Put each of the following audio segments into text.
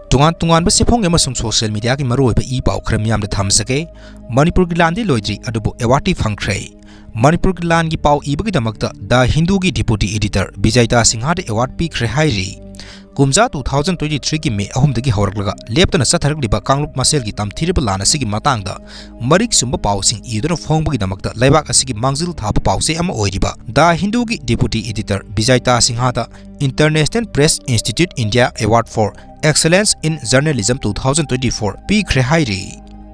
Tungan Sipong Emerson social media ki maru ba I Pao IKHRE miyam da thamsake Manipur ki Lan Loidri adubu award PIKHRE Manipur ki Lan ki Pao Ibagidamak da Hindu ki deputy editor Vijaita singha de award PIKHRE hairi Kumja 2023 ki May ahum dagi hawraklaga leptana satharakliba Kanglup Masel ki tamthirba lan asigi matangda marik sumba Pao sing iduna phongbagi damakta laibak asigi mangzil thapa Pao se ama oiriba da Hindu ki deputy editor Vijaita singha da International Press Institute India Award for Excellence in Journalism 2024 PIKHRE hairi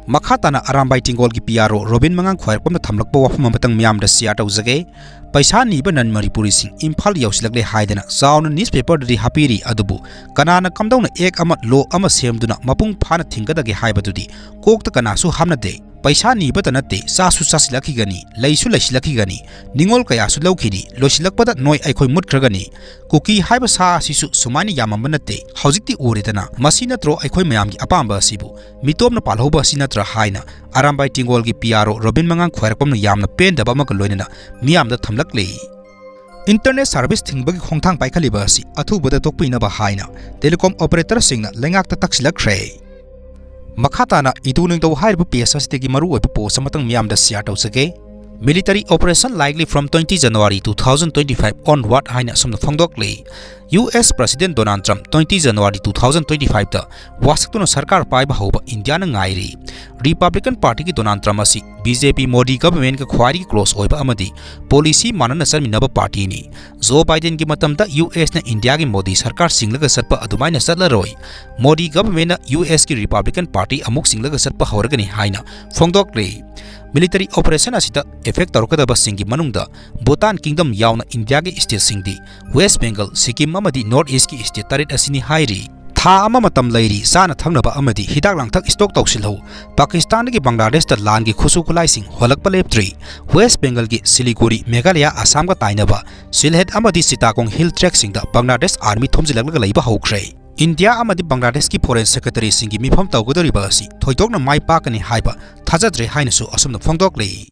Makhatana Arambai Tingol ki PRO Robin Mangang khwairpamna thamlakpa wafam matang miyam da sia tawjage paisa niba nan Manipuri sing Imphal yausilagle haidana zauna newspaper dri hapiri adubu kanana kamdauna ek ama lo ama semduna mapung phana thingadage haibadudi kokta kanasu hamnade paisa niba tanate sasu sasilaki gani leisu leisilaki gani ningol kaya su laukini losilakpada noi aikhoi mutkragani kuki haiba sa sisu sumani yamambanate haujikti uredana masinatro aikhoi mayam gi apamba sibu mitomna palhoba sinatra haina Arambai Tingol ki PRO Robin Mangang khwairpamna yamna pendaba mak loinana miyamda thamlakle Internet service thingbagi khongthang paikhaliba asi athubada tokpinaba haina telecom operator singna lengakta taksilakre Makhatana iduning do haibu PSS tegi maru oibu post amatang miyam da share tawsage military operation likely from 20 January 2025 onward haina sumna phangdokle US President Donald Trump 20 January 2025 da Washington sarkar paiba hoba India na ngairi Republican Party ki Donald Trump asi BJP Modi government ka khwari close oiba amadi policy manana sarminaba party ni Joe Biden ki matamda US na India ki Modi sarkar singlaga satpa adumaina satlaroi Modi government na US ki Republican Party amuk singlaga satpa hawragani haina phangdokle military operation asita effect tarukadaba singi manungda Bhutan Kingdom yauna India ki state singdi West Bengal Sikkim amadi North East ki state tarit asini hairi tha ama matam lairi sana thangnaba amadi hidak langthak stock tawsilho Pakistan ki Bangladesh ta lan ki khusu khulai sing holakpa leptri West Bengal ki Siliguri Meghalaya Assam ka tainaba Silhet amadi Sitakong hill trek singda Bangladesh army thomjilakla laiba hokre India amadi Bangladesh ki foreign secretary singi mifam tawgodoriba asi thoidokna mai pakani haiba thajadre hainasu asumna phangdoklei